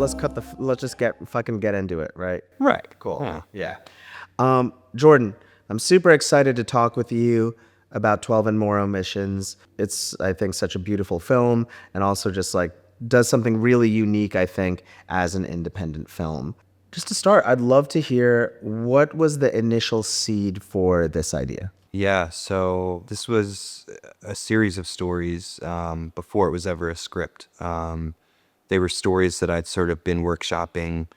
let's just get into it, right? Right. Cool. Yeah. Jordan, I'm super excited to talk with you about 12 and More Omissions. It's, I think, such a beautiful film, and also just like does something really unique, I think, as an independent film. Just to start, I'd love to hear what was the initial seed for this idea? Yeah. So this was a series of stories before it was ever a script. They were stories that I'd sort of been workshopping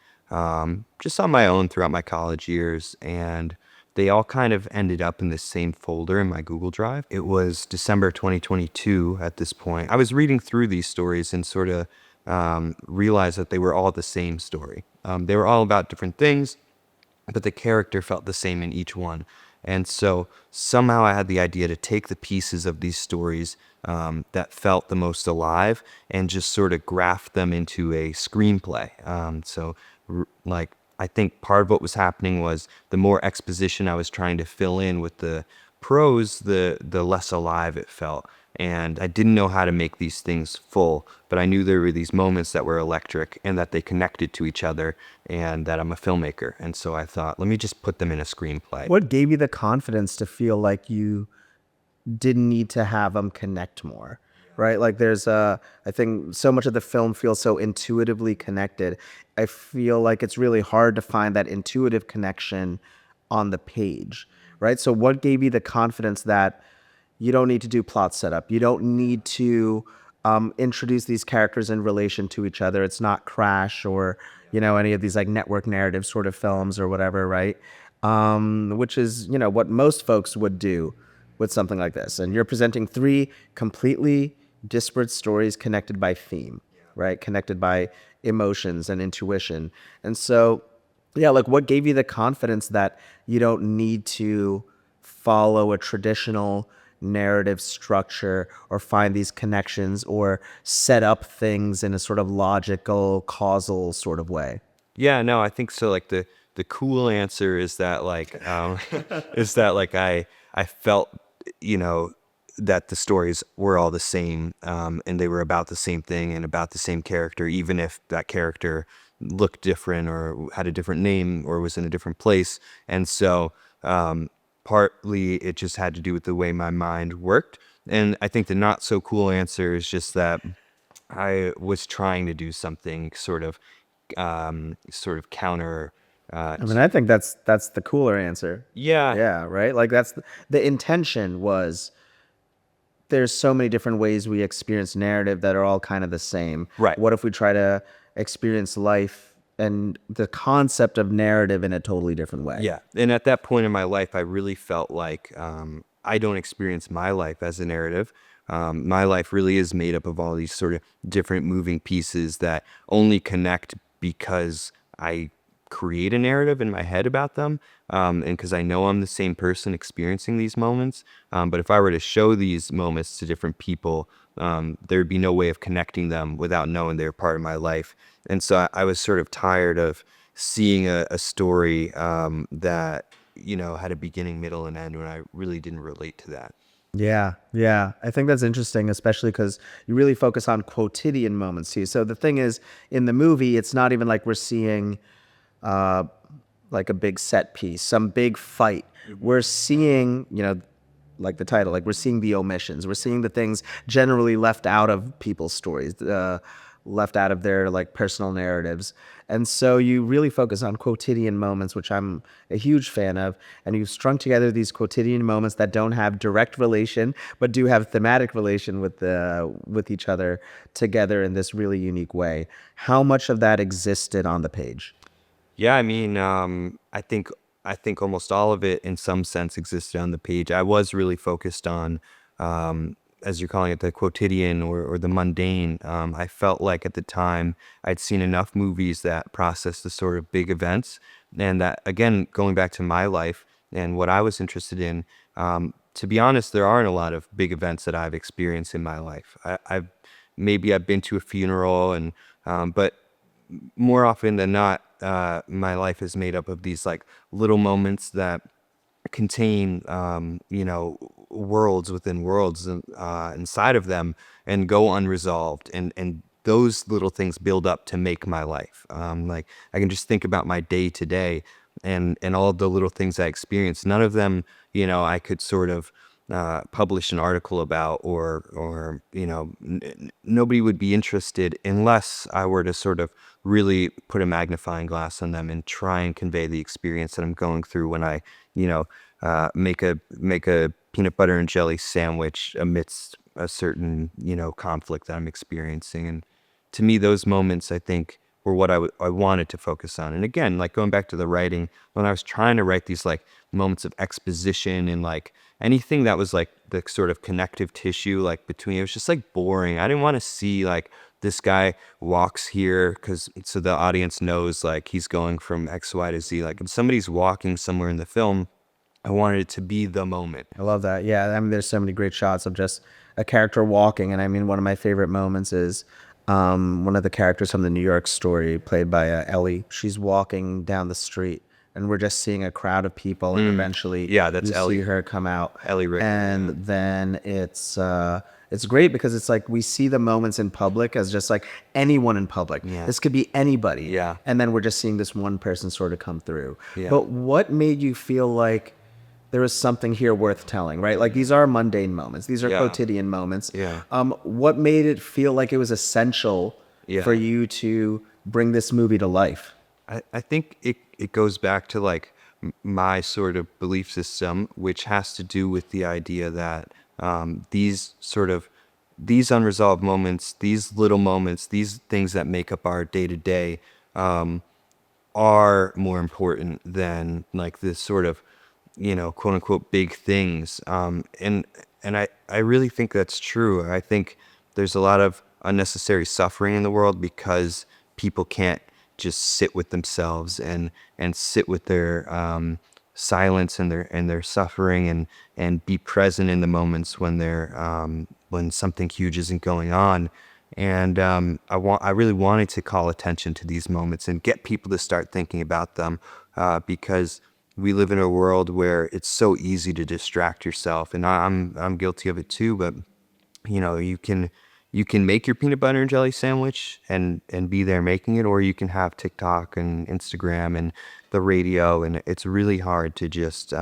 just on my own throughout my college years. And they all kind of ended up in the same folder in my Google Drive. It was December 2022 at this point. I was reading through these stories and sort of realized that they were all the same story. They were all about different things, but the character felt the same in each one. And so somehow I had the idea to take the pieces of these stories that felt the most alive and just sort of graft them into a screenplay. Like, I think part of what was happening was the more exposition I was trying to fill in with the prose, the less alive it felt. And I didn't know how to make these things full, but I knew there were these moments that were electric and that they connected to each other, and that I'm a filmmaker. And so I thought, let me just put them in a screenplay. What gave you the confidence to feel like you didn't need to have them connect more? Right? Like I think so much of the film feels so intuitively connected. I feel like it's really hard to find that intuitive connection on the page, right? So what gave you the confidence that you don't need to do plot setup? You don't need to introduce these characters in relation to each other. It's not Crash or, any of these like network narrative sort of films or whatever, right? Which is, what most folks would do with something like this. And you're presenting three completely disparate stories connected by theme, right? Connected by emotions and intuition. And so, yeah, like what gave you the confidence that you don't need to follow a traditional narrative structure or find these connections or set up things in a sort of logical, causal sort of way? Yeah, no, I think so. Like the cool answer is that is that like I felt, you know, that the stories were all the same, and they were about the same thing and about the same character, even if that character looked different or had a different name or was in a different place. And so partly it just had to do with the way my mind worked. And I think the not so cool answer is just that I was trying to do something sort of counter. I mean, I think that's the cooler answer. Yeah, Yeah, right? Like that's the intention was there's so many different ways we experience narrative that are all kind of the same. right. What if we try to experience life and the concept of narrative in a totally different way? Yeah. And at that point in my life, I really felt like I don't experience my life as a narrative. My life really is made up of all these sort of different moving pieces that only connect because I create a narrative in my head about them, and because I know I'm the same person experiencing these moments. But if I were to show these moments to different people, there'd be no way of connecting them without knowing they're part of my life. And so I was sort of tired of seeing a story that, had a beginning, middle, and end when I really didn't relate to that. Yeah, yeah. I think that's interesting, especially because you really focus on quotidian moments too. So the thing is, in the movie, it's not even like we're seeing uh, like a big set piece, some big fight. We're seeing, like the title, like we're seeing the omissions. We're seeing the things generally left out of people's stories, left out of their like personal narratives. And so you really focus on quotidian moments, which I'm a huge fan of. And you've strung together these quotidian moments that don't have direct relation, but do have thematic relation with each other together in this really unique way. How much of that existed on the page? Yeah, I mean, I think almost all of it, in some sense, existed on the page. I was really focused on, as you're calling it, the quotidian or the mundane. I felt like at the time I'd seen enough movies that processed the sort of big events, and that, again, going back to my life and what I was interested in. To be honest, there aren't a lot of big events that I've experienced in my life. I've been to a funeral, but more often than not, my life is made up of these like little moments that contain, worlds within worlds inside of them and go unresolved. And those little things build up to make my life. Like I can just think about my day to day and all of the little things I experience. None of them, I could sort of publish an article about, or nobody would be interested unless I were to sort of really put a magnifying glass on them and try and convey the experience that I'm going through when I, make a peanut butter and jelly sandwich amidst a certain, conflict that I'm experiencing. And to me, those moments, I think, were what I wanted to focus on. And again, like going back to the writing, when I was trying to write these like moments of exposition and like anything that was like the sort of connective tissue, like between, it was just like boring. I didn't want to see like this guy walks here because so the audience knows like he's going from X, Y to Z. Like if somebody's walking somewhere in the film, I wanted it to be the moment. I love that. Yeah, I mean, there's so many great shots of just a character walking, and I mean, one of my favorite moments is one of the characters from the New York Story, played by Ellie. She's walking down the street, and we're just seeing a crowd of people, and eventually, Yeah, that's you Ellie. see her come out, Ellie Rickman, and then it's great because it's like we see the moments in public as just like anyone in public. Yeah. This could be anybody. Yeah. And then we're just seeing this one person sort of come through. Yeah. But what made you feel like there is something here worth telling, right? Like these are mundane moments. These are Yeah. quotidian moments. Yeah. What made it feel like it was essential Yeah. for you to bring this movie to life? I think it goes back to like my sort of belief system, which has to do with the idea that these unresolved moments, these little moments, these things that make up our day to day, are more important than like this sort of, quote unquote big things. And I really think that's true. I think there's a lot of unnecessary suffering in the world because people can't just sit with themselves and sit with their silence and their suffering and be present in the moments when when something huge isn't going on. And I really wanted to call attention to these moments and get people to start thinking about them, because we live in a world where it's so easy to distract yourself, and I'm guilty of it too. But you can make your peanut butter and jelly sandwich and be there making it, or you can have TikTok and Instagram and the radio, and it's really hard to just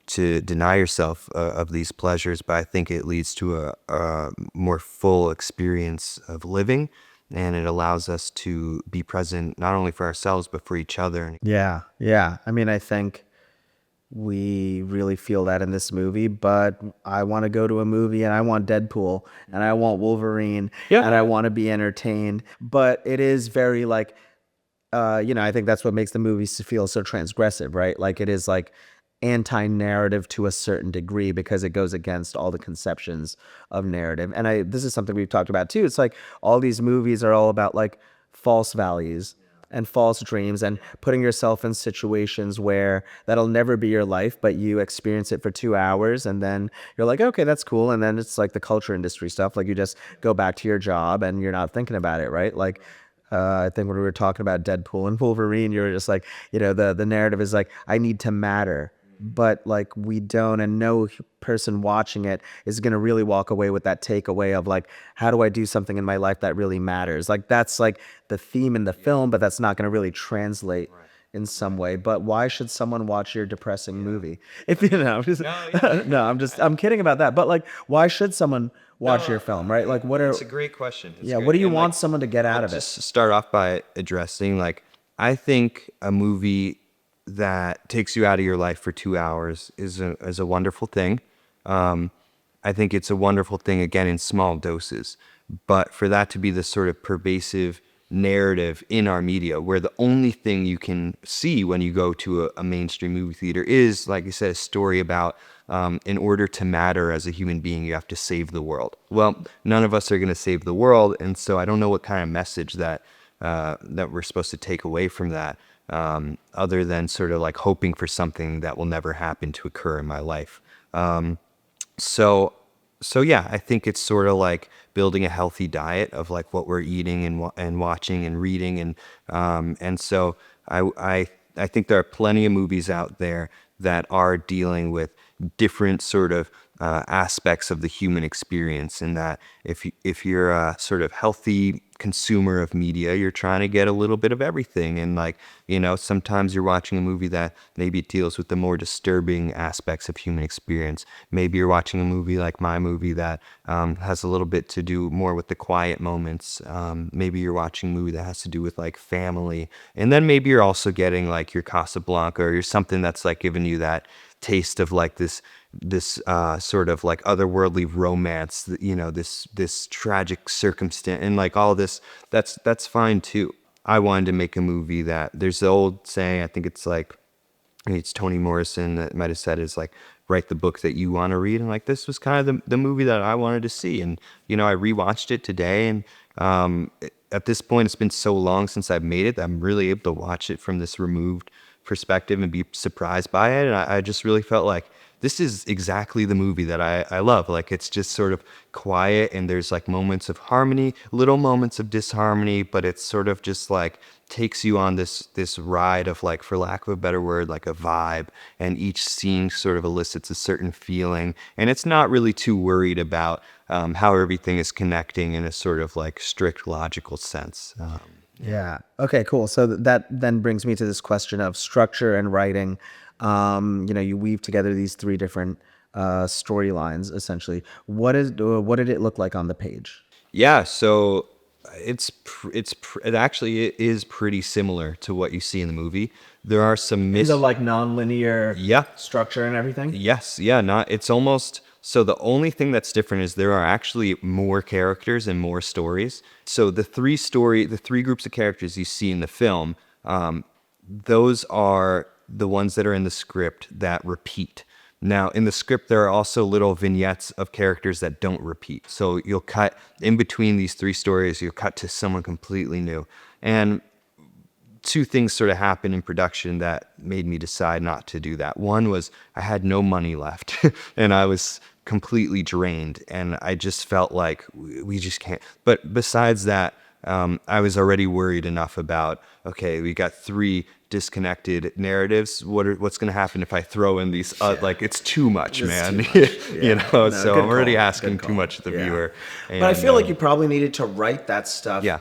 to deny yourself of these pleasures. But I think it leads to a more full experience of living, and it allows us to be present not only for ourselves but for each other. Yeah, yeah. I mean, I think we really feel that in this movie, but I want to go to a movie and I want Deadpool and I want Wolverine and I want to be entertained. But it is very like, I think that's what makes the movies feel so transgressive, right? Like it is like anti-narrative to a certain degree because it goes against all the conceptions of narrative. And this is something we've talked about too. It's like all these movies are all about like false values and false dreams and putting yourself in situations where that'll never be your life, but you experience it for 2 hours and then you're like, okay, that's cool. And then it's like the culture industry stuff. Like you just go back to your job and you're not thinking about it, right? Like, I think when we were talking about Deadpool and Wolverine, you were just like, the narrative is like, I need to matter. But like we don't, and no person watching it is going to really walk away with that takeaway of like, how do I do something in my life that really matters? Like that's like the theme in the film, but that's not going to really translate in some way. But why should someone watch your depressing movie? If I'm kidding about that. But like, why should someone watch your film, right? Like It's a great question. what do you want someone to get out of it? Just start off by addressing, like, I think a movie that takes you out of your life for 2 hours is a wonderful thing. I think it's a wonderful thing, again, in small doses. But for that to be the sort of pervasive narrative in our media, where the only thing you can see when you go to a mainstream movie theater is, like you said, a story about in order to matter as a human being, you have to save the world. Well, none of us are going to save the world, and so I don't know what kind of message that we're supposed to take away from that, other than sort of like hoping for something that will never happen to occur in my life. So yeah, I think it's sort of like building a healthy diet of like what we're eating and watching and reading, and so I think there are plenty of movies out there that are dealing with different sort of aspects of the human experience. And that if you're a sort of healthy consumer of media, you're trying to get a little bit of everything. And like, sometimes you're watching a movie that maybe it deals with the more disturbing aspects of human experience. Maybe you're watching a movie like my movie that has a little bit to do more with the quiet moments. Maybe you're watching a movie that has to do with like family. And then maybe you're also getting like your Casablanca, or you're something that's like giving you that taste of like this sort of like otherworldly romance, this tragic circumstance, and like all this. That's fine too. I wanted to make a movie that, there's the old saying, I think it's like, it's Toni Morrison that might have said, is like, write the book that you want to read. And like, this was kind of the movie that I wanted to see. And I rewatched it today, and at this point, it's been so long since I've made it that I'm really able to watch it from this removed perspective and be surprised by it. And I just really felt like this is exactly the movie that I love. Like, it's just sort of quiet, and there's like moments of harmony, little moments of disharmony, but it's sort of just like takes you on this ride of, like, for lack of a better word, like a vibe. And each scene sort of elicits a certain feeling, and it's not really too worried about how everything is connecting in a sort of like strict logical sense. Yeah. Okay, cool. So that then brings me to this question of structure and writing. You weave together these three different storylines, essentially. What did it look like on the page? Yeah, so it actually it is pretty similar to what you see in the movie. There are some In the like non-linear yeah. structure and everything? Yes, yeah, not it's almost so the only thing that's different is there are actually more characters and more stories. So the three groups of characters you see in the film, those are the ones that are in the script that repeat. Now, in the script, there are also little vignettes of characters that don't repeat. So you'll cut in between these three stories, you'll cut to someone completely new. And two things sort of happened in production that made me decide not to do that. One was I had no money left and I was completely drained, and I just felt like we just can't. But besides that, I was already worried enough about, okay, we got three disconnected narratives. What's going to happen if I throw in these? Like, it's too much, man. Too much. Yeah. No, So good I'm already call. asking Good too call. much of the Yeah. viewer. But I And, feel like you probably needed to write that stuff yeah.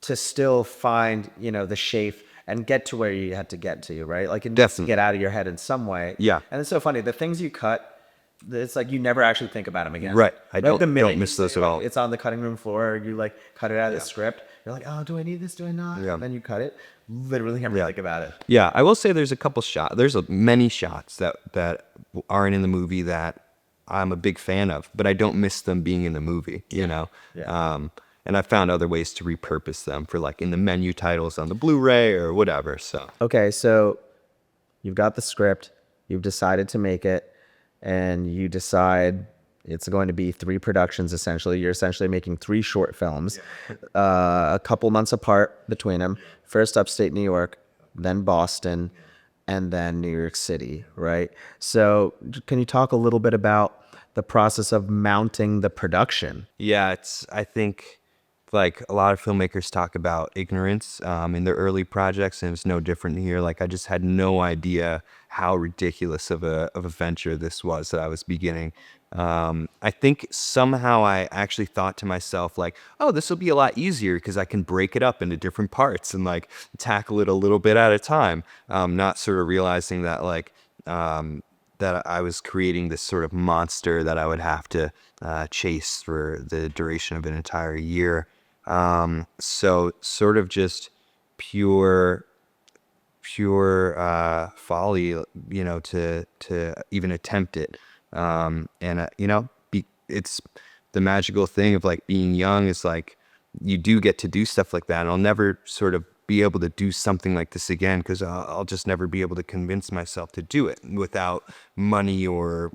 to still find, the shape and get to where you had to get to, right? Like, it needs to Definitely. get out of your head in some way. Yeah. And it's so funny. The things you cut, it's like you never actually think about them again. Right. I Like, don't- the minute don't miss you those say, at all. like, it's on the cutting room floor, you like cut it out of the script. You're like, oh, do I need this? Do I not? Yeah. And then you cut it. Literally never think about it. Yeah, I will say there's a couple shots. There's many shots that aren't in the movie that I'm a big fan of, but I don't miss them being in the movie. Yeah. And I found other ways to repurpose them for, like, in the menu titles on the Blu-ray or whatever. So Okay, so you've got the script, you've decided to make it, and you decide it's going to be three productions essentially. You're essentially making three short films, a couple months apart between them. First upstate New York, then Boston, and then New York City, right? So can you talk a little bit about the process of mounting the production? yeah, I think, like, a lot of filmmakers talk about ignorance in their early projects, and it's no different here. Like, I just had no idea how ridiculous of a venture this was that I was beginning. I think somehow I actually thought to myself, like, oh, this will be a lot easier because I can break it up into different parts and, like, tackle it a little bit at a time. Not sort of realizing that, like, that I was creating this sort of monster that I would have to chase for the duration of an entire year. So sort of just pure folly, to even attempt it. It's the magical thing of, like, being young is, like, you do get to do stuff like that, and I'll never sort of be able to do something like this again because I'll just never be able to convince myself to do it without money or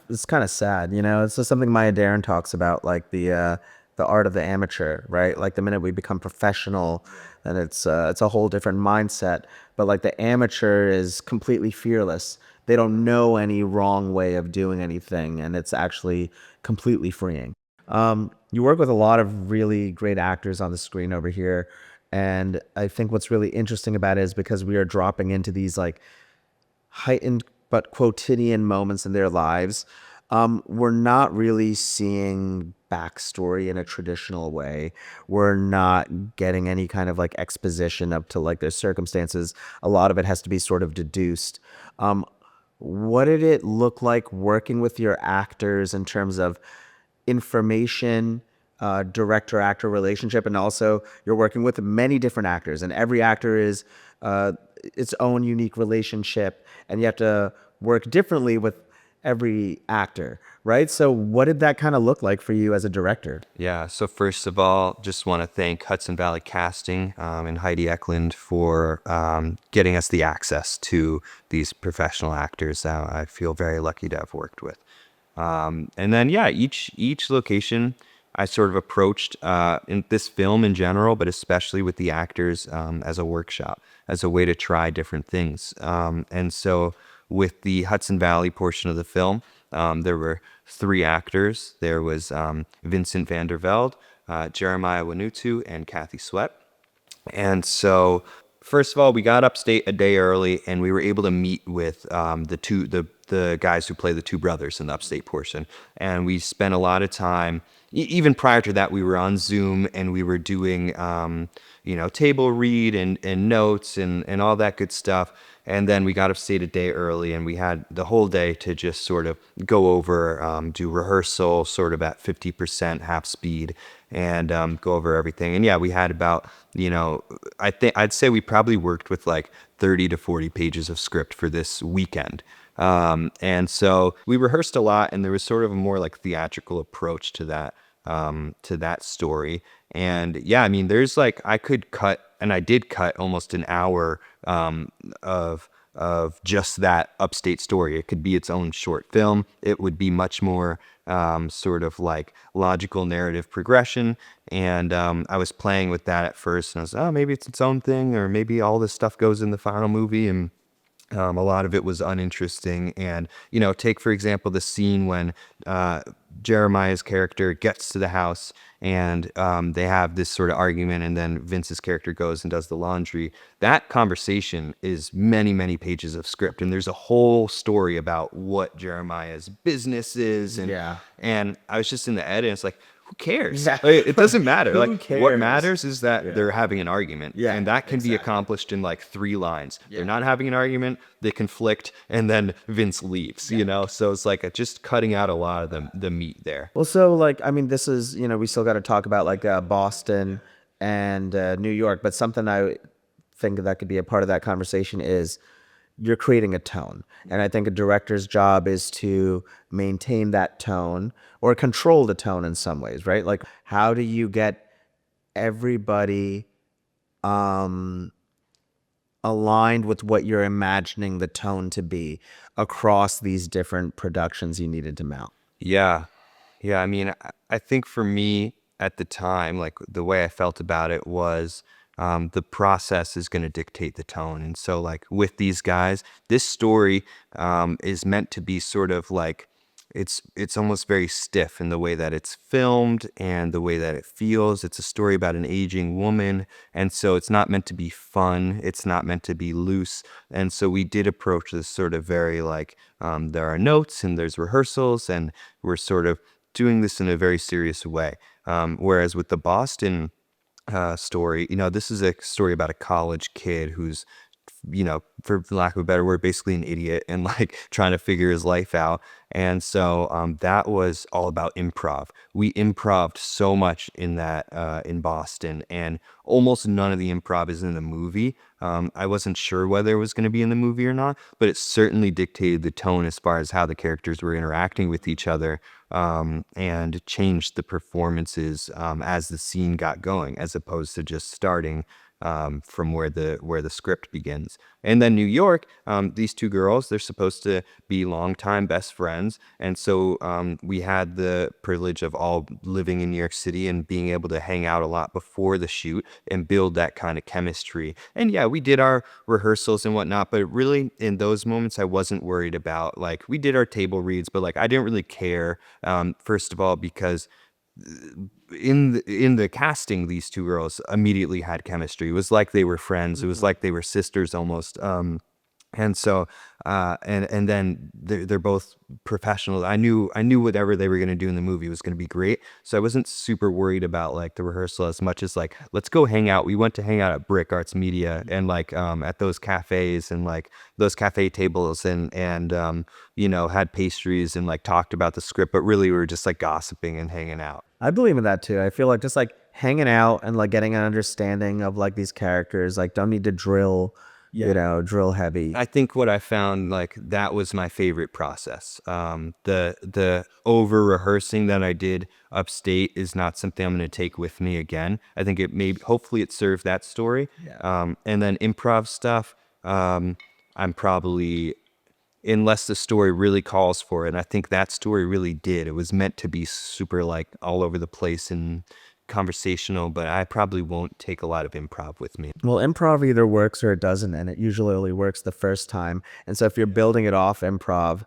It's kind of sad, It's just something Maya Deren talks about, like the art of the amateur, right? Like, the minute we become professional, then it's a whole different mindset. But like, the amateur is completely fearless. They don't know any wrong way of doing anything, and it's actually completely freeing. You work with a lot of really great actors on the screen over here, and I think what's really interesting about it is because we are dropping into these like heightened but quotidian moments in their lives. We're not really seeing backstory in a traditional way. We're not getting any kind of like exposition up to like their circumstances. A lot of it has to be sort of deduced. Um, what did it look like working with your actors in terms of information, director actor relationship, and also you're working with many different actors, and every actor is its own unique relationship, and you have to work differently with every actor, right? So, what did that kind of look like for you as a director? Yeah, so first of all, just want to thank Hudson Valley Casting and Heidi Eklund for getting us the access to these professional actors that I feel very lucky to have worked with. And then yeah, each location I sort of approached in this film in general, but especially with the actors as a workshop, as a way to try different things. And so with the Hudson Valley portion of the film, there were three actors. There was Vincent van der Velde, Jeremiah Wanutu, and Kathy Sweat. And so, first of all, we got upstate a day early, and we were able to meet with the guys who play the two brothers in the upstate portion. And we spent a lot of time. Even prior to that, we were on Zoom and we were doing, table read and notes and all that good stuff. And then we got upstate a day early, and we had the whole day to just sort of go over, do rehearsal, sort of at 50% half speed, and go over everything. And yeah, we had about, I'd say we probably worked with like 30 to 40 pages of script for this weekend. And so we rehearsed a lot, and there was sort of a more like theatrical approach to that story. And yeah, I mean, there's like, I could cut, and I did cut almost an hour of just that upstate story. It could be its own short film. It would be much more sort of like logical narrative progression. And I was playing with that at first, and I was, oh, maybe it's its own thing, or maybe all this stuff goes in the final movie. And a lot of it was uninteresting. And, take, for example, the scene when Jeremiah's character gets to the house and they have this sort of argument, and then Vince's character goes and does the laundry. That conversation is many, many pages of script. And there's a whole story about what Jeremiah's business is. Yeah. And I was just in the edit, and it's like, who cares? Yeah. Like, it doesn't matter. Who Like, what cares? matters is that they're having an argument. Yeah, And that can be exactly. accomplished in like 3 lines. Yeah. They're not having an argument, they conflict, and then Vince leaves, So it's like just cutting out a lot of the meat there. Well, so like, I mean, this is, we still got to talk about like Boston and New York, but something I think that could be a part of that conversation is you're creating a tone. And I think a director's job is to maintain that tone or control the tone in some ways, right? Like, how do you get everybody aligned with what you're imagining the tone to be across these different productions you needed to mount? Yeah. Yeah. I mean, I think for me at the time, like the way I felt about it was the process is going to dictate the tone. And so, like with these guys, this story is meant to be sort of like, it's almost very stiff in the way that it's filmed and the way that it feels. It's a story about an aging woman, and so it's not meant to be fun. It's not meant to be loose. And so we did approach this sort of very like there are notes and there's rehearsals, and we're sort of doing this in a very serious way. Whereas with the Boston story, this is a story about a college kid who's, for lack of a better word, basically an idiot and like trying to figure his life out. And so that was all about improv. We improved so much in that in Boston, and almost none of the improv is in the movie. I wasn't sure whether it was going to be in the movie or not, but it certainly dictated the tone as far as how the characters were interacting with each other, and changed the performances as the scene got going, as opposed to just starting from where the script begins. And then New York, these two girls, they're supposed to be longtime best friends, and so we had the privilege of all living in New York City and being able to hang out a lot before the shoot and build that kind of chemistry. And yeah, we did our rehearsals and whatnot, but really in those moments I wasn't worried about, like, we did our table reads, but like I didn't really care, first of all because in the casting, these two girls immediately had chemistry. It was like they were friends. It was like they were sisters almost. And so, and then they're both professionals. I knew whatever they were gonna do in the movie was gonna be great. So I wasn't super worried about like the rehearsal as much as like, let's go hang out. We went to hang out at Brick Arts Media and like at those cafes and like those cafe tables and you know, had pastries and like talked about the script, but really we were just like gossiping and hanging out. I believe in that too. I feel like just like hanging out and like getting an understanding of like these characters, like don't need to drill, drill heavy. I think what I found like that was my favorite process. The over rehearsing that I did upstate is not something I'm going to take with me again. I think it may hopefully it served that story. And then improv stuff, I'm probably unless the story really calls for it. And I think that story really did. It was meant to be super like all over the place and conversational, but I probably won't take a lot of improv with me. Well, improv either works or it doesn't, and it usually only works the first time. And so if you're building it off improv,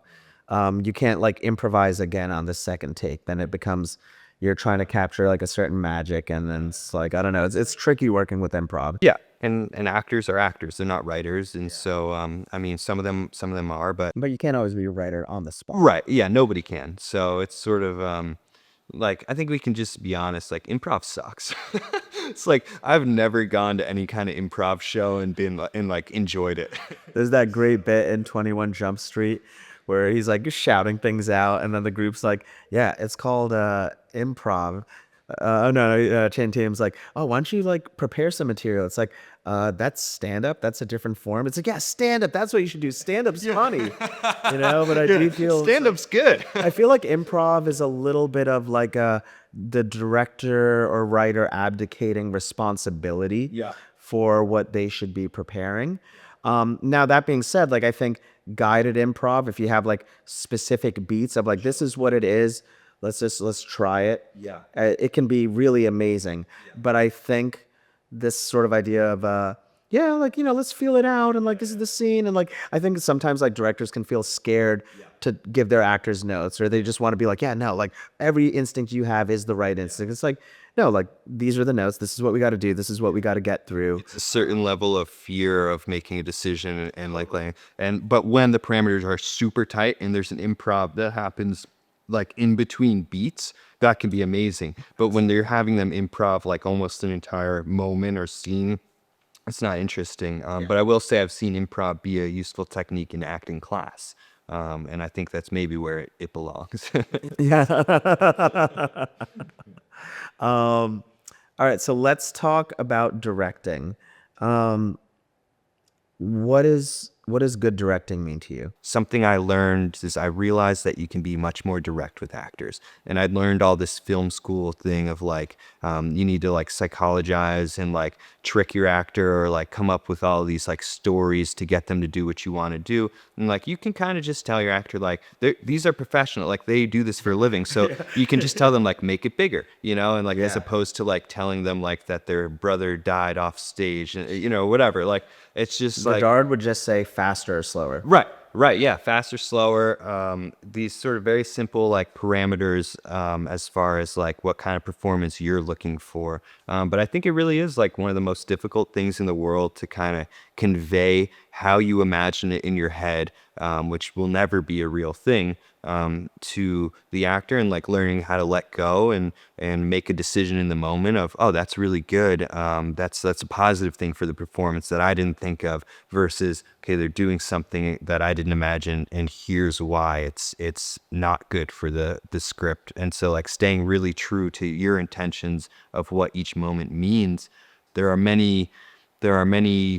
you can't like improvise again on the second take. Then it becomes you're trying to capture like a certain magic, and then it's like I don't know. It's tricky working with improv. Yeah, and actors are actors; they're not writers, and so I mean, some of them are, but But you can't always be a writer on the spot. right, yeah, nobody can. So it's sort of like I think we can just be honest. Like improv sucks. It's like I've never gone to any kind of improv show and been and like enjoyed it. There's that great bit in 21 Jump Street where he's like shouting things out, and then the group's like, "Yeah, it's called improv." Oh no, Chan Tatum's like, "Oh, why don't you like prepare some material?" It's like, "That's stand up. That's a different form." It's like, "Yeah, stand up. That's what you should do. Stand up's funny, you know." But I do feel Stand-up's good. I feel like improv is a little bit of like the director or writer abdicating responsibility Yeah. for what they should be preparing. Now that being said, like I think guided improv, if you have like specific beats of like this is what it is, let's try it. Yeah. It can be really amazing. But I think this sort of idea of yeah, like let's feel it out and like this is the scene and like I think sometimes like directors can feel scared to give their actors notes or they just want to be like, yeah, no, like every instinct you have is the right instinct. It's like, no, like these are the notes. This is what we got to do. This is what we got to get through. A certain level of fear of making a decision and like but when the parameters are super tight and there's an improv that happens like in between beats, that can be amazing. But when they're having them improv like almost an entire moment or scene, it's not interesting. But I will say I've seen improv be a useful technique in acting class. And I think that's maybe where it belongs. Yeah. All right, so let's talk about directing. What does good directing mean to you? Something I learned is I realized that you can be much more direct with actors. And I'd learned all this film school thing of like, you need to like psychologize and like trick your actor or like come up with all these like stories to get them to do what you want to do. And like, you can kind of just tell your actor, like, these are professional, like they do this for a living. So you can just tell them like, make it bigger, and like, as opposed to like telling them like that their brother died off stage, whatever. Like, it's just like, Bedard would just say faster or slower. Right, yeah, faster, slower. These sort of very simple like parameters as far as like what kind of performance you're looking for. But I think it really is like one of the most difficult things in the world to kind of convey how you imagine it in your head, which will never be a real thing, to the actor, and like learning how to let go and make a decision in the moment of, oh, that's really good. That's a positive thing for the performance that I didn't think of, versus, okay, they're doing something that I didn't imagine, and here's why it's not good for the script. And so like staying really true to your intentions of what each moment means. There are many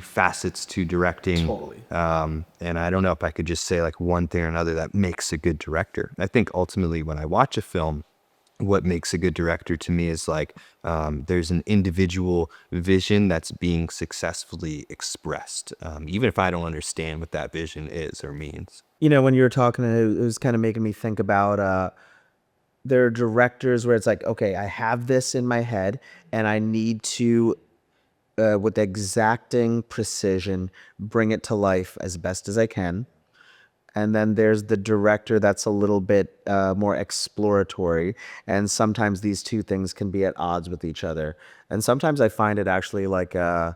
facets to directing. Totally. And I don't know if I could just say like one thing or another that makes a good director. I think ultimately when I watch a film, what makes a good director to me is like there's an individual vision that's being successfully expressed, even if I don't understand what that vision is or means. When you were talking, it was kind of making me think about there are directors where it's like, okay, I have this in my head and I need to, with exacting precision, bring it to life as best as I can. And then there's the director that's a little bit more exploratory. And sometimes these two things can be at odds with each other. And sometimes I find it actually like, I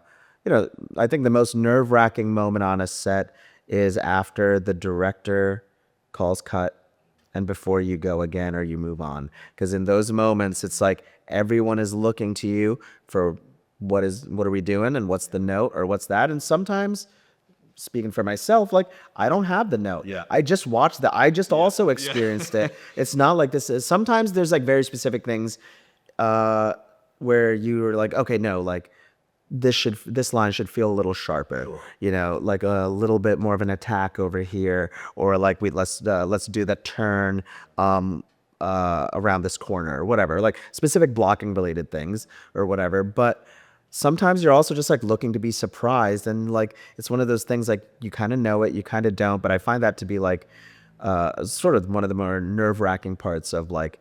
think the most nerve-wracking moment on a set is after the director calls cut and before you go again or you move on. Because in those moments, it's like everyone is looking to you for what are we doing and what's the note or what's that. And sometimes, speaking for myself, like I don't have the note. Yeah. I just watched that. I just also experienced it. It's not like this is sometimes there's like very specific things where you are like, okay, no, like this line should feel a little sharper, you know, like a little bit more of an attack over here, or like let's do that turn around this corner or whatever, like specific blocking related things or whatever. But sometimes you're also just like looking to be surprised, and like it's one of those things like you kind of know it, you kind of don't. But I find that to be like sort of one of the more nerve-wracking parts of like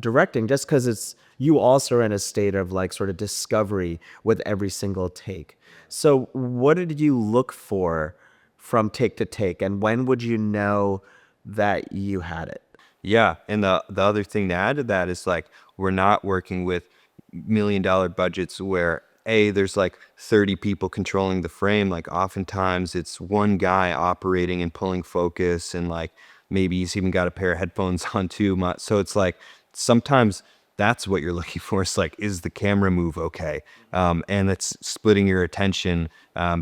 directing, just because it's you also are in a state of like sort of discovery with every single take. So what did you look for from take to take, and when would you know that you had it? Yeah, and the other thing to add to that is like we're not working with $1 million budgets where there's like 30 people controlling the frame. Like oftentimes it's one guy operating and pulling focus, and like maybe he's even got a pair of headphones on too. So it's like sometimes that's what you're looking for. It's like, is the camera move okay? And it's splitting your attention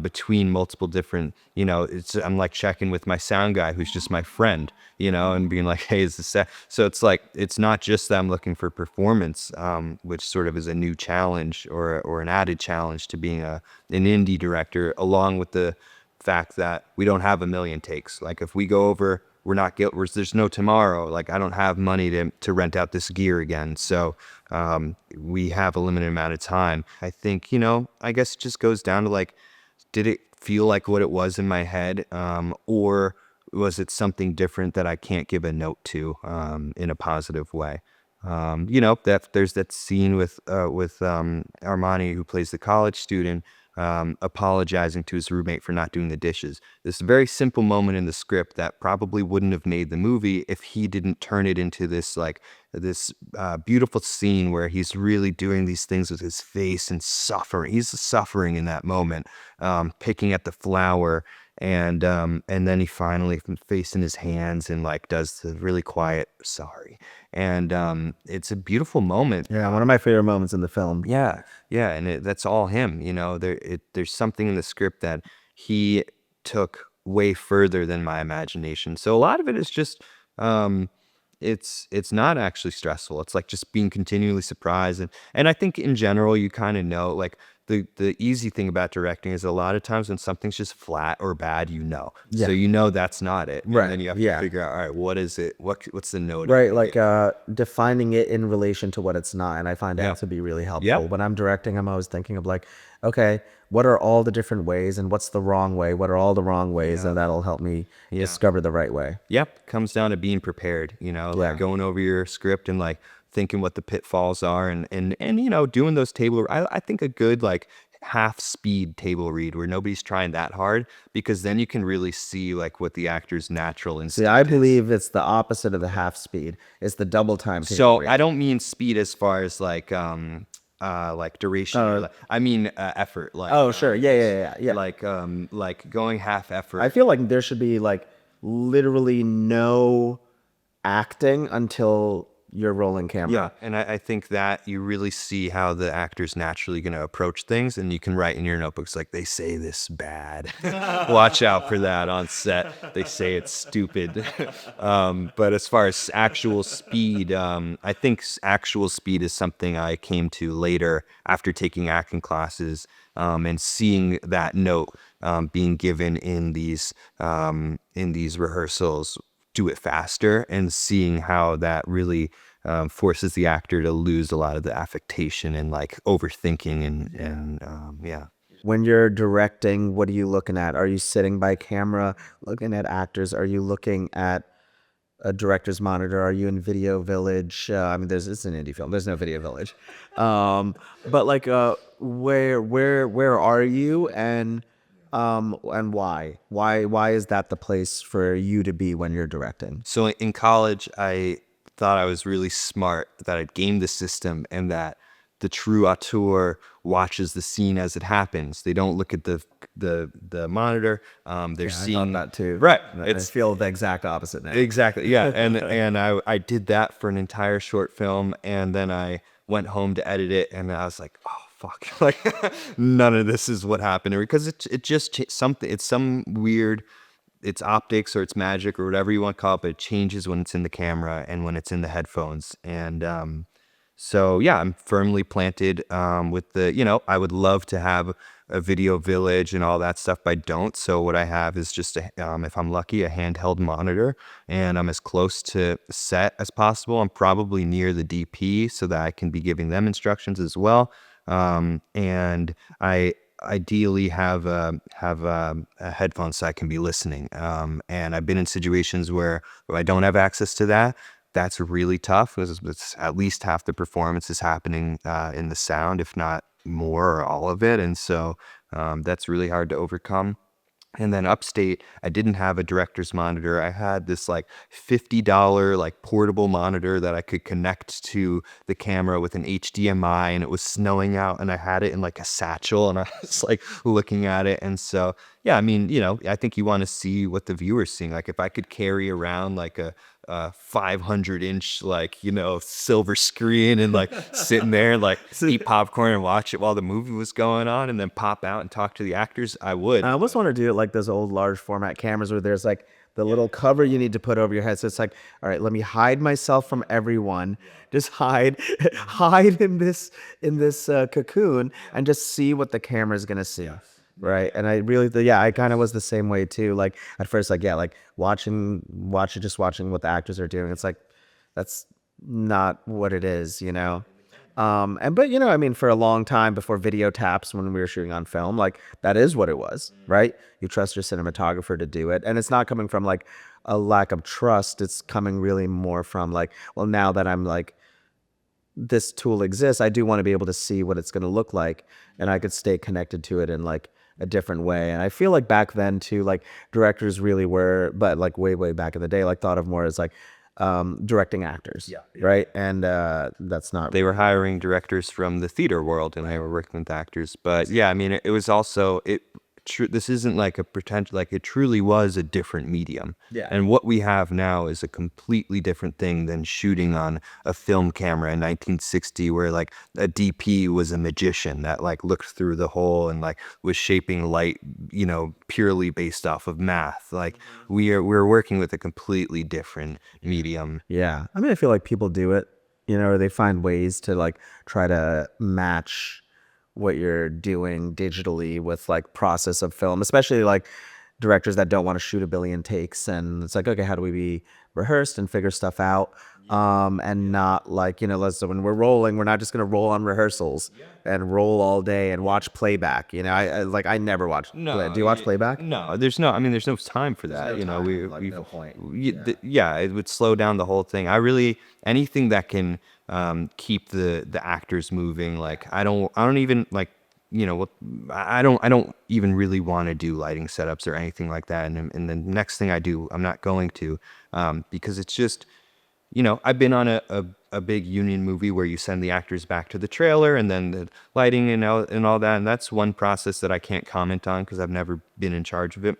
between multiple different, I'm like checking with my sound guy who's just my friend, and being like, hey, is this set? So it's like, it's not just that I'm looking for performance, which sort of is a new challenge or an added challenge to being an indie director, along with the fact that we don't have a million takes. Like if we go over, there's no tomorrow. Like I don't have money to rent out this gear again. So we have a limited amount of time. I think, I guess it just goes down to like, did it feel like what it was in my head? Or was it something different that I can't give a note to in a positive way? That there's that scene with Armani, who plays the college student, apologizing to his roommate for not doing the dishes. This very simple moment in the script that probably wouldn't have made the movie if he didn't turn it into this beautiful scene where he's really doing these things with his face and suffering. He's suffering in that moment, picking at the flour, and then he finally, face in his hands, and like does the really quiet sorry. And it's a beautiful moment. Yeah, one of my favorite moments in the film. Yeah, yeah, and that's all him. There's something in the script that he took way further than my imagination. So a lot of it is just, it's not actually stressful. It's like just being continually surprised, and I think in general you kind of know, like the easy thing about directing is a lot of times when something's just flat or bad, Yeah. so that's not it, Right, And then you have yeah. to figure out, all right, what is it? What's the note? Right, like defining it in relation to what it's not, and I find that Yeah. to be really helpful. Yeah. When I'm directing, I'm always thinking of like, okay, what are all the different ways, and what's the wrong way? What are all the wrong ways, and that'll help me discover the right way. Yep, comes down to being prepared, like going over your script and like thinking what the pitfalls are, and doing those table. I think a good like half speed table read where nobody's trying that hard, because then you can really see like what the actor's natural See, instinct I is. believe it's the opposite of the half speed. It's the double time. So I don't mean speed as far as like duration. I mean effort. Like Oh, sure. Yeah. like going half effort. I feel like there should be like literally no acting until you're rolling camera. Yeah, and I think that you really see how the actor's naturally going to approach things, and you can write in your notebooks like, they say this bad. Watch out for that on set. They say it's stupid. But as far as actual speed, I think actual speed is something I came to later after taking acting classes, and seeing that note being given in these rehearsals, do it faster, and seeing how that really forces the actor to lose a lot of the affectation and like overthinking and yeah. When you're directing, what are you looking at? Are you sitting by camera looking at actors? Are you looking at a director's monitor? Are you in Video Village? I mean, it's an indie film. There's no Video Village. But like, where are you, and why? Why is that the place for you to be when you're directing? So in college, I thought I was really smart, that I'd gamed the system, and that the true auteur watches the scene as it happens. They don't look at the monitor. They're I seeing thought that too. right. I feel the exact opposite now. Exactly. Yeah. And I did that for an entire short film, and then I went home to edit it, and I was like, oh fuck, like none of this is what happened, because it just something. It's some weird. It's optics or it's magic or whatever you want to call it, but it changes when it's in the camera and when it's in the headphones. And so yeah, I'm firmly planted with the, I would love to have a video village and all that stuff, but I don't. So what I have is just if I'm lucky, a handheld monitor, and I'm as close to set as possible. I'm probably near the DP so that I can be giving them instructions as well. And I ideally have a headphone so I can be listening. And I've been in situations where I don't have access to that. That's really tough, because it's at least half the performance is happening in the sound, if not more or all of it. And so that's really hard to overcome. And then upstate, I didn't have a director's monitor. I had this like $50 like portable monitor that I could connect to the camera with an HDMI, and it was snowing out, and I had it in like a satchel, and I was like looking at it. And so, yeah, I mean, I think you want to see what the viewer's seeing. Like if I could carry around like a 500-inch like silver screen and like sitting there and like eat popcorn and watch it while the movie was going on, and then pop out and talk to the actors, I would. I almost want to do it like those old large format cameras where there's like the little cover you need to put over your head. So it's like, all right, let me hide myself from everyone. Just hide, hide in this cocoon, and just see what the camera's gonna see. Right. And I really, I kind of was the same way too. Like at first, like, yeah, like watching what the actors are doing. It's like, that's not what it is. But I mean, for a long time before video taps, when we were shooting on film, like that is what it was, right? You trust your cinematographer to do it. And it's not coming from like a lack of trust. It's coming really more from like, well, now that I'm like, this tool exists, I do want to be able to see what it's going to look like, and I could stay connected to it in like a different way. And I feel like back then too, like directors really were, but like way back in the day, like thought of more as like directing actors, right? And that's not. They were hiring directors from the theater world, and they were working with actors. But yeah, I mean, it was also this isn't like a pretend, like it truly was a different medium. Yeah. And what we have now is a completely different thing than shooting on a film camera in 1960, where like a DP was a magician that like looked through the hole and like was shaping light, purely based off of math. Like we're working with a completely different medium. Yeah. I mean, I feel like people do it, or they find ways to like try to match what you're doing digitally with like process of film, especially like directors that don't want to shoot a billion takes. And it's like, okay, how do we be rehearsed and figure stuff out? And not like, so when we're rolling, we're not just going to roll on rehearsals and roll all day and watch playback. I never watch. No, do you watch playback? No, there's no time for that. No point. Yeah, it would slow down the whole thing. Anything that can keep the actors moving. Like I don't even like, I don't even really want to do lighting setups or anything like that. And the next thing I do, I'm not going to, because it's just, I've been on a big union movie where you send the actors back to the trailer, and then the lighting and all that. And that's one process that I can't comment on because I've never been in charge of it.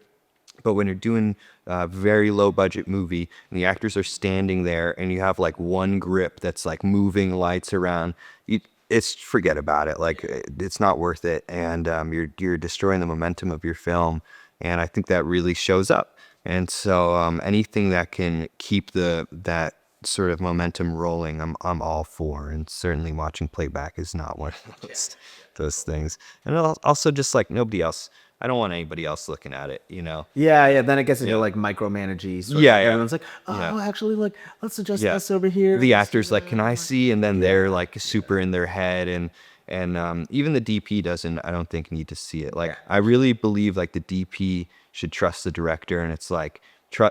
But when you're doing a very low budget movie and the actors are standing there and you have like one grip that's like moving lights around, it's forget about it. Like it's not worth it. And you're destroying the momentum of your film. And I think that really shows up. And so anything that can keep that sort of momentum rolling, I'm all for. And certainly watching playback is not one of those things. And also just like nobody else. I don't want anybody else looking at it, Yeah. Then it gets into like micromanagey. Yeah. Everyone's like, actually, like, let's adjust this over here. The actor's like, can I see? And then they're like super in their head. And even the DP I don't think, need to see it. Like, I really believe like the DP should trust the director. And it's like,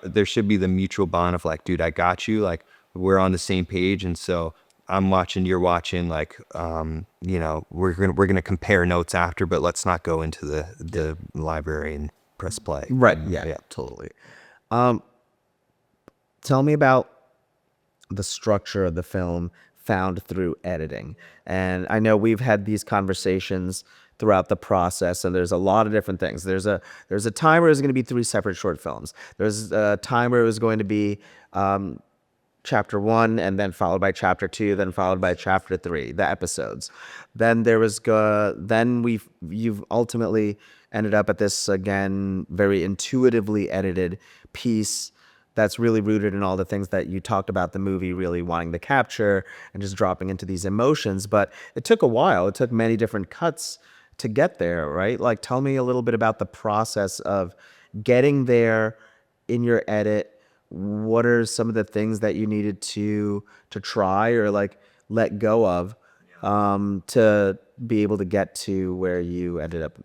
there should be the mutual bond of like, dude, I got you. Like, we're on the same page. And so I'm watching, you're watching, like, we're gonna compare notes after, but let's not go into the library and press play. Right. Yeah. Totally. Tell me about the structure of the film found through editing. And I know we've had these conversations throughout the process, and there's a lot of different things. There's a time where it was going to be three separate short films. There's a time where it was going to be chapter one, and then followed by chapter two, then followed by chapter three, the episodes. Then you've ultimately ended up at this, again, very intuitively edited piece that's really rooted in all the things that you talked about the movie really wanting to capture, and just dropping into these emotions. But it took a while. It took many different cuts to get there, right? Like, tell me a little bit about the process of getting there in your edit. What are some of the things that you needed to try, or like let go of, to be able to get to where you ended up?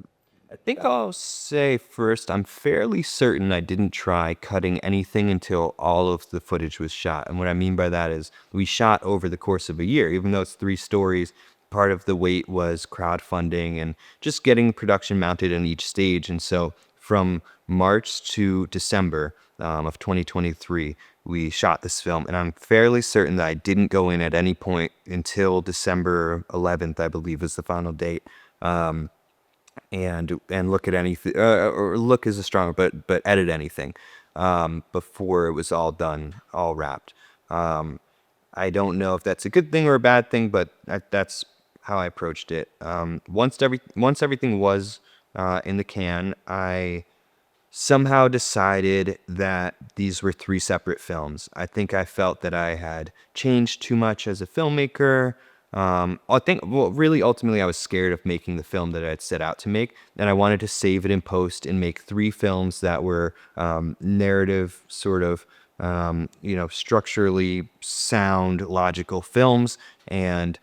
I think I'll say first, I'm fairly certain I didn't try cutting anything until all of the footage was shot. And what I mean by that is we shot over the course of a year, even though it's 3 stories. Part of the weight was crowdfunding and just getting production mounted in each stage. And so from March to December of 2023, we shot this film. And I'm fairly certain that I didn't go in at any point until December 11th, I believe, was the final date. And look at anything, or look is a strong, but edit anything before it was all done, all wrapped. I don't know if that's a good thing or a bad thing, but that's how I approached it. Once everything was in the can, I somehow decided that these were 3 separate films. I think I felt that I had changed too much as a filmmaker. I think, well, really, ultimately, I was scared of making the film that I had set out to make, and I wanted to save it in post and make 3 films that were narrative, sort of, structurally sound, logical films, and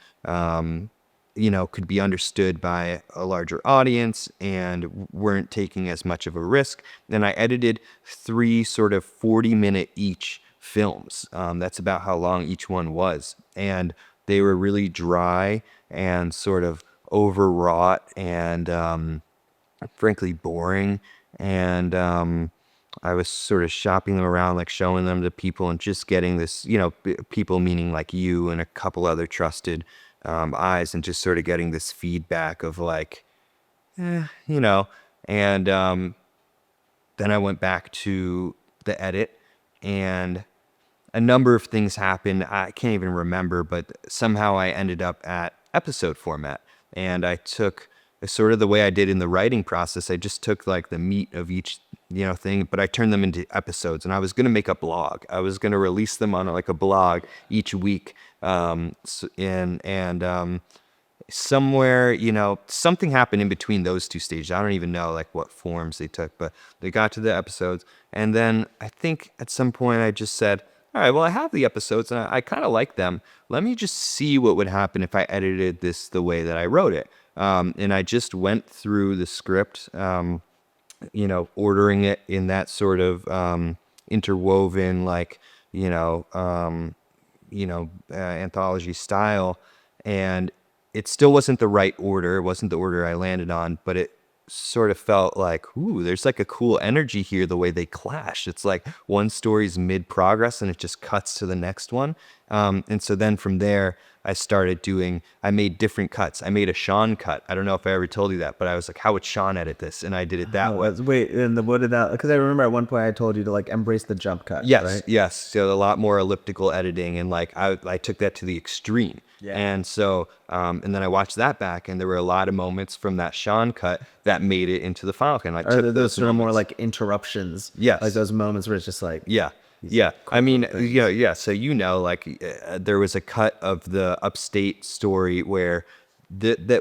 could be understood by a larger audience and weren't taking as much of a risk. Then I edited 3 sort of 40-minute each films. That's about how long each one was. And they were really dry and sort of overwrought and frankly boring. And I was sort of shopping them around, like showing them to people and just getting this, people meaning like you and a couple other trusted eyes, and just sort of getting this feedback of like, you know, and then I went back to the edit, and a number of things happened. I can't even remember, but somehow I ended up at episode format, and I took sort of the way I did in the writing process. I just took like the meat of each, thing, but I turned them into episodes, and I was going to make a blog. I was going to release them on like a blog each week. Somewhere, something happened in between those 2 stages. I don't even know like what forms they took, but they got to the episodes. And then I think at some point I just said, all right, well, I have the episodes and I kind of like them. Let me just see what would happen if I edited this the way that I wrote it. And I just went through the script, ordering it in that sort of interwoven, like, anthology style. And it still wasn't the right order. It wasn't the order I landed on, but it sort of felt like, ooh, there's like a cool energy here, the way they clash. It's like one story's mid progress and it just cuts to the next one. And so then from there, I made different cuts. I made a Shaun cut. I don't know if I ever told you that, but I was like, how would Shaun edit this? And I did it that way. Wait, and what did that? Because I remember at one point I told you to like embrace the jump cut. Yes, right? yes. So a lot more elliptical editing, and like I took that to the extreme. Yeah. And so, and then I watched that back, and there were a lot of moments from that Shaun cut that made it into the final cut. And I Or took those sort of more moments. like interruptions. Yes. Like those moments where it's just like, Yeah. Yeah. I mean, yeah. So, like there was a cut of the upstate story where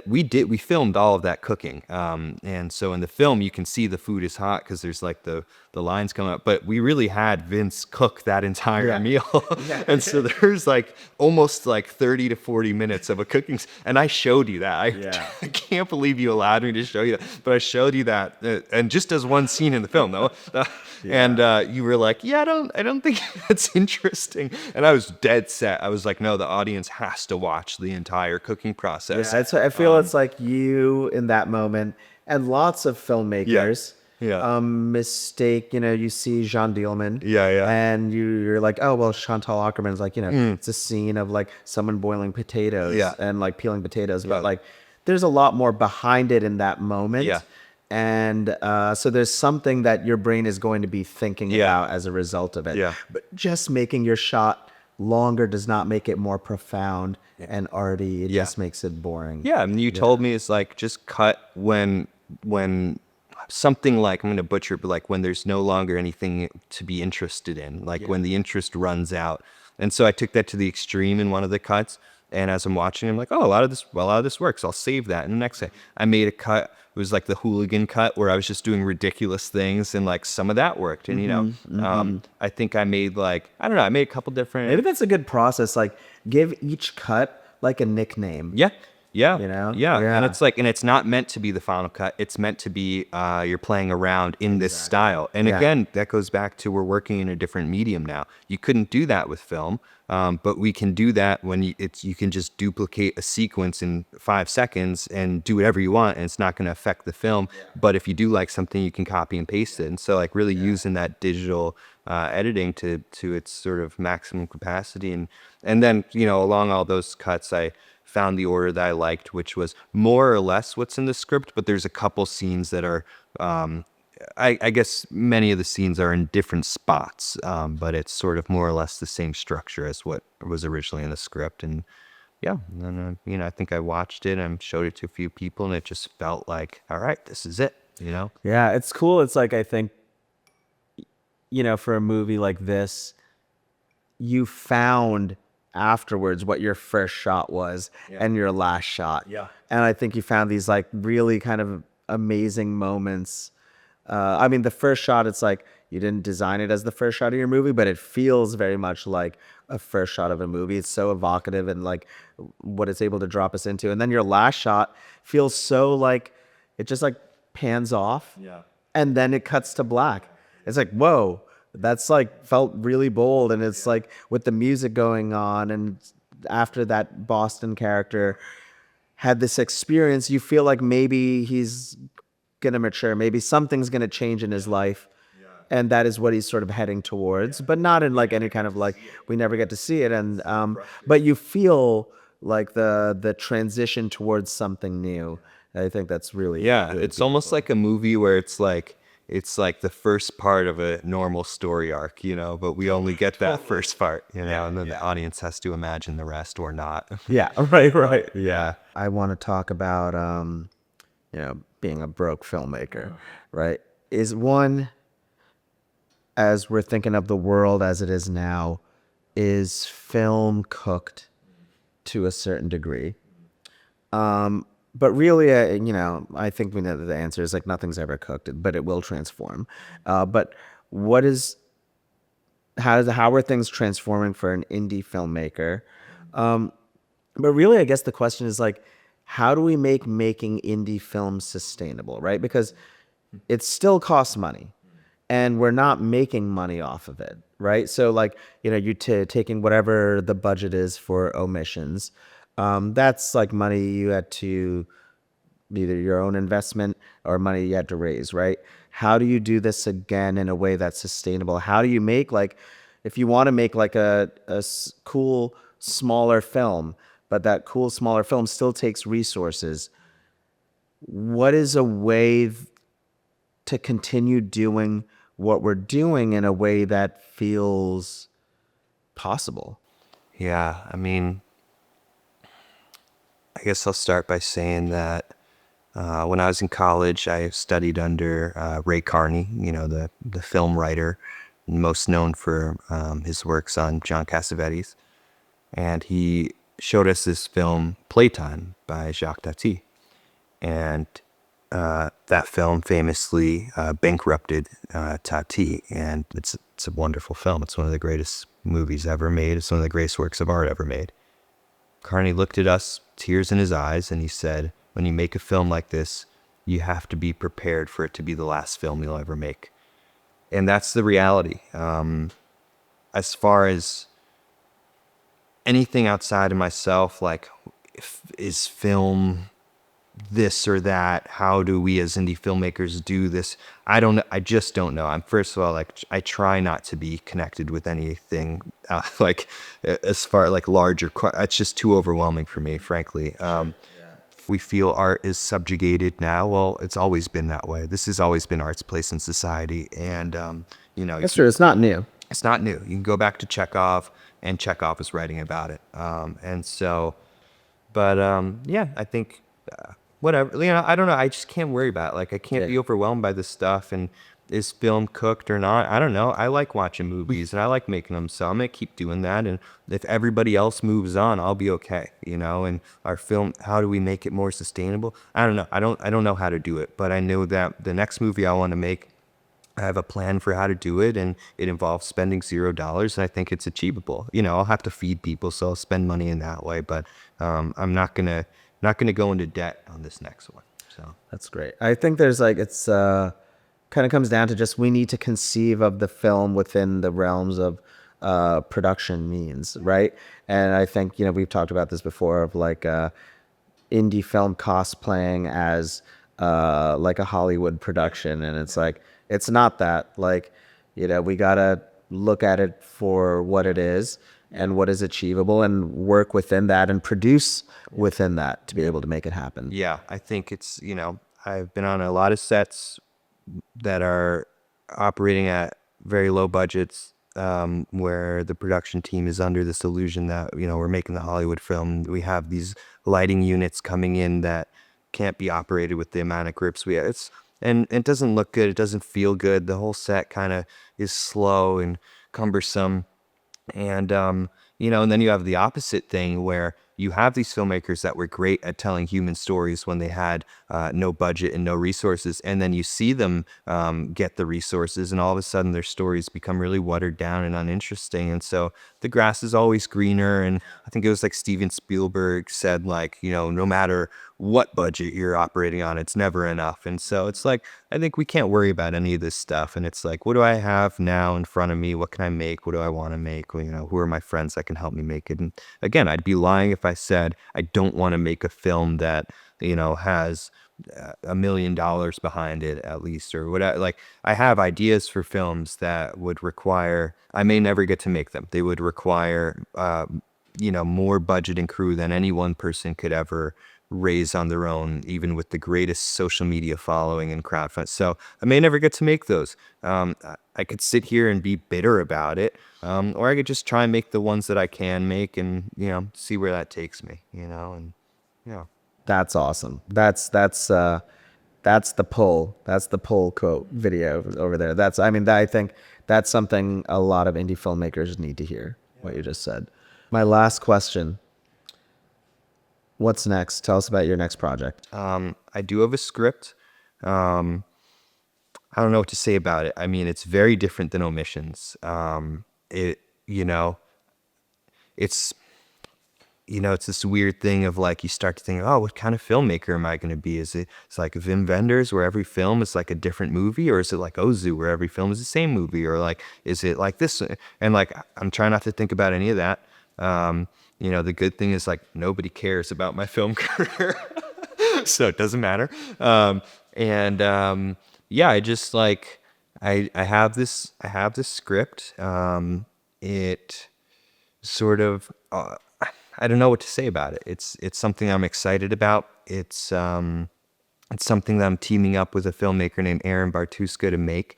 we filmed all of that cooking. And so in the film, you can see the food is hot because there's like the lines coming up, but we really had Vince cook that entire meal. And so there's like almost like 30 to 40 minutes of a cooking. And I showed you that. I can't believe you allowed me to show you that, but I showed you that. And just as one scene in the film though. And you were like, yeah, I don't think that's interesting. And I was dead set. I was like, no, the audience has to watch the entire cooking process. I feel it's like you in that moment, and lots of filmmakers Yeah. mistake. You see Jean Dielman. Yeah, yeah. And you're like, oh well, Chantal Ackerman's like, it's a scene of like someone boiling potatoes Yeah. and like peeling potatoes, but Yeah. like there's a lot more behind it in that moment. Yeah. And so there's something that your brain is going to be thinking Yeah. about as a result of it. Yeah. But just making your shot longer does not make it more profound and arty. It Yeah. just makes it boring. Yeah, and you told me it's like just cut when something like, I'm gonna butcher, but like when there's no longer anything to be interested in, like when the interest runs out. And so I took that to the extreme in one of the cuts. And as I'm watching, I'm like, oh, a lot of this works. I'll save that. And the next day, I made a cut. It was like the hooligan cut where I was just doing ridiculous things, and like some of that worked. And I think I made like, I don't know, I made a couple different. Maybe that's a good process. Like, give each cut like a nickname. Yeah. Yeah. Yeah. And it's like, and it's not meant to be the final cut. It's meant to be, you're playing around in this style. And again, that goes back to, we're working in a different medium now. You couldn't do that with film. But we can do that when you can just duplicate a sequence in 5 seconds and do whatever you want, and it's not going to affect the film. But if you do like something, you can copy and paste it. And so like really using that digital editing to its sort of maximum capacity. And then, along all those cuts, I found the order that I liked, which was more or less what's in the script, but there's a couple scenes that are, I guess many of the scenes are in different spots, but it's sort of more or less the same structure as what was originally in the script. And yeah, and then, I think I watched it and showed it to a few people, and it just felt like, all right, this is it, Yeah, it's cool. It's like, I think, for a movie like this, you found afterwards what your first shot was and your last shot. Yeah. And I think you found these like really kind of amazing moments. I mean, the first shot, it's like you didn't design it as the first shot of your movie, but it feels very much like a first shot of a movie. It's so evocative and like what it's able to drop us into. And then your last shot feels so like it just like pans off. Yeah. And then it cuts to black. It's like, whoa, that's like felt really bold. And it's like with the music going on, and after that Boston character had this experience, you feel like maybe he's gonna mature, maybe something's gonna change in his life. And that is what he's sort of heading towards, but not in like any kind of like, we never get to see it. And but you feel like the transition towards something new. I think that's really, Yeah, really it's almost like a movie where it's like the first part of a normal story arc, but we only get that first part, and then the audience has to imagine the rest or not. Yeah, right. Yeah. I want to talk about being a broke filmmaker, right? Is one, as we're thinking of the world as it is now, is film cooked to a certain degree? But really, I think we know that the answer is like nothing's ever cooked, but it will transform. But how are things transforming for an indie filmmaker? But really, I guess the question is like, how do we make making indie films sustainable, right? Because it still costs money, and we're not making money off of it, right? So like, you taking whatever the budget is for Omissions, that's like money you had to, either your own investment or money you had to raise, right? How do you do this again in a way that's sustainable? How do you make like, if you want to make like cool, smaller film, but that cool, smaller film still takes resources, what is a way to continue doing what we're doing in a way that feels possible? Yeah, I mean, I guess I'll start by saying that when I was in college, I studied under Ray Carney, the film writer, most known for his works on John Cassavetes. And he showed us this film, Playtime, by Jacques Tati. And that film famously bankrupted Tati. And it's a wonderful film. It's one of the greatest movies ever made. It's one of the greatest works of art ever made. Carney looked at us, tears in his eyes, and he said, when you make a film like this, you have to be prepared for it to be the last film you'll ever make. And that's the reality. As far as anything outside of myself, like, is film this or that. How do we as indie filmmakers do this? I don't know. I just don't know. I'm first of all, like, I try not to be connected with anything like as far like larger. It's just too overwhelming for me, frankly. If we feel art is subjugated now, well, it's always been that way. This has always been art's place in society, and That's true. It's not new. it's not new. You can go back to Chekhov, and Chekhov was writing about it, and so. But yeah, I think whatever. I don't know. I just can't worry about it. Like I can't be Yeah. overwhelmed by this stuff. And is film cooked or not? I don't know. I like watching movies and I like making them, so I'm gonna keep doing that. And if everybody else moves on, I'll be okay. And our film, how do we make it more sustainable? I don't know. I don't know how to do it, but I know that the next movie I want to make, I have a plan for how to do it, and it involves spending $0, and I think it's achievable. I'll have to feed people, so I'll spend money in that way, but I'm not gonna go into debt on this next one. So That's great. I think there's like it's kind of comes down to just we need to conceive of the film within the realms of production means, right? And I think we've talked about this before of like indie film cosplaying as like a Hollywood production, and it's like it's not that. Like we gotta look at it for what it is and what is achievable, and work within that and produce within that to be able to make it happen. yeah, I think I've been on a lot of sets that are operating at very low budgets, where the production team is under this illusion that we're making the Hollywood film. We have these lighting units coming in that can't be operated with the amount of grips we have. And it doesn't look good. It doesn't feel good. The whole set kind of is slow and cumbersome. And then you have the opposite thing where you have these filmmakers that were great at telling human stories when they had no budget and no resources, and then you see them get the resources, and all of a sudden their stories become really watered down and uninteresting. And so the grass is always greener. And I think it was like Steven Spielberg said, like, no matter what budget you're operating on, it's never enough. And so it's like, I think we can't worry about any of this stuff. And it's like, what do I have now in front of me? What can I make? What do I want to make? Well, who are my friends that can help me make it? And again, I'd be lying if I said I don't want to make a film that, has $1 million behind it at least, or whatever. Like, I have ideas for films that would require, I may never get to make them. They would require, more budget and crew than any one person could ever raise on their own, even with the greatest social media following and crowdfund. So I may never get to make those. I could sit here and be bitter about it, or I could just try and make the ones that I can make, and see where that takes me. And yeah. That's awesome. That's the pull. That's the pull quote video over there. I think that's something a lot of indie filmmakers need to hear, what you just said. My last question. What's next? Tell us about your next project. I do have a script. I don't know what to say about it. I mean, it's very different than Omissions. It, you know, it's it's this weird thing of like you start to think, oh, what kind of filmmaker am I going to be? It's like Wim Wenders, where every film is like a different movie, or is it like Ozu, where every film is the same movie, or like is it like this? And like I'm trying not to think about any of that. The good thing is like nobody cares about my film career, so it doesn't matter. Yeah, I just like I have this script. It sort of I don't know what to say about it. It's something I'm excited about. It's something that I'm teaming up with a filmmaker named Aaron Bartuska to make.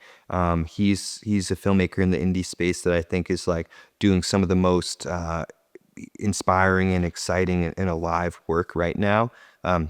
He's a filmmaker in the indie space that I think is like doing some of the most inspiring and exciting and alive work right now.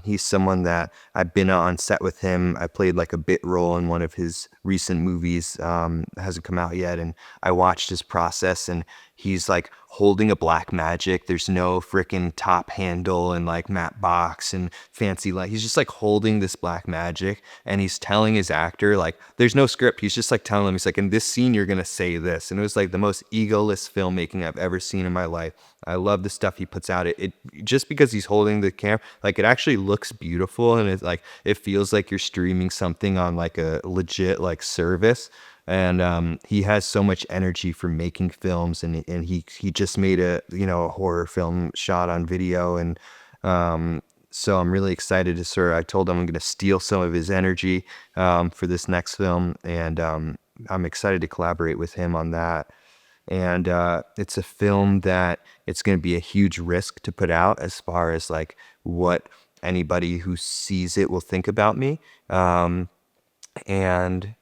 He's someone that I've been on set with him. I played like a bit role in one of his recent movies. Hasn't come out yet, and I watched his process, and he's like holding a black magic. There's no freaking top handle and like matte box and fancy light. He's just like holding this black magic, and he's telling his actor, like, there's no script. He's just like telling him, he's like, in this scene you're gonna say this. And it was like the most egoless filmmaking I've ever seen in my life. I love the stuff he puts out. It just because he's holding the camera, like, it actually looks beautiful, and it's like it feels like you're streaming something on like a legit like service. And he has so much energy for making films, and he just made a horror film shot on video. And So I'm really excited to I told him I'm going to steal some of his energy for this next film, and I'm excited to collaborate with him on that. And it's a film that it's going to be a huge risk to put out as far as like what anybody who sees it will think about me. And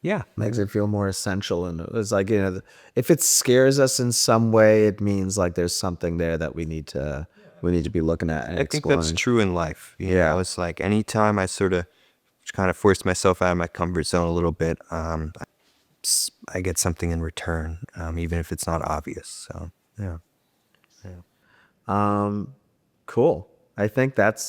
yeah, Makes it feel more essential, and it's like, if it scares us in some way, it means like there's something there that we need to be looking at and I think that's exploring. true in life. You Yeah. know, it's like anytime I sort of kind of force myself out of my comfort zone a little bit, I get something in return, even if it's not obvious. So yeah. Cool. I think that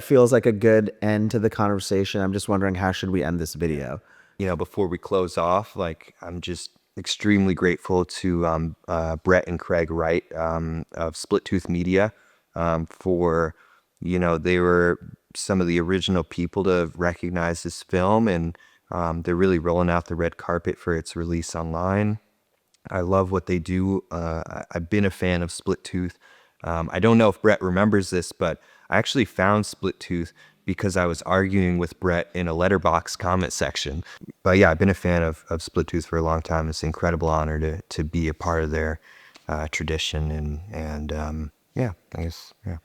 feels like a good end to the conversation. I'm just wondering, how should we end this video? You know, before we close off, like I'm just extremely grateful to Brett and Craig Wright of Split Tooth Media for, you know, they were some of the original people to recognize this film, and they're really rolling out the red carpet for its release online. I love what they do. I've been a fan of Split Tooth. I don't know if Brett remembers this, but I actually found Split Tooth because I was arguing with Brett in a Letterboxd comment section. But yeah, I've been a fan of Split Tooth for a long time. It's an incredible honor to be a part of their tradition, and yeah, I guess yeah.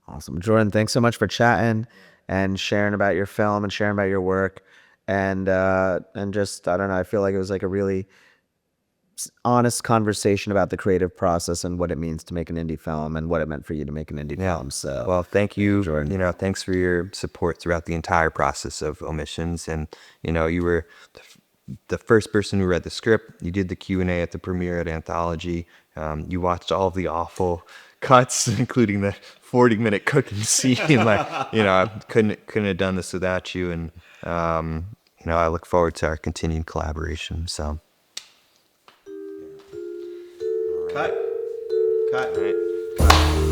Awesome. Jordan, thanks so much for chatting and sharing about your film and sharing about your work. And just, I don't know, I feel like it was like a really honest conversation about the creative process and what it means to make an indie film and what it meant for you to make an indie film. So, Well, thank you, Jordan. you know, thanks for your support throughout the entire process of Omissions. And, you know, you were the first person who read the script. You did the Q&A at the premiere at Anthology. You watched all of the awful cuts, including the 40-minute cooking scene. Like, you know, I couldn't have done this without you. And, you know, I look forward to our continued collaboration. So. Cut. All right.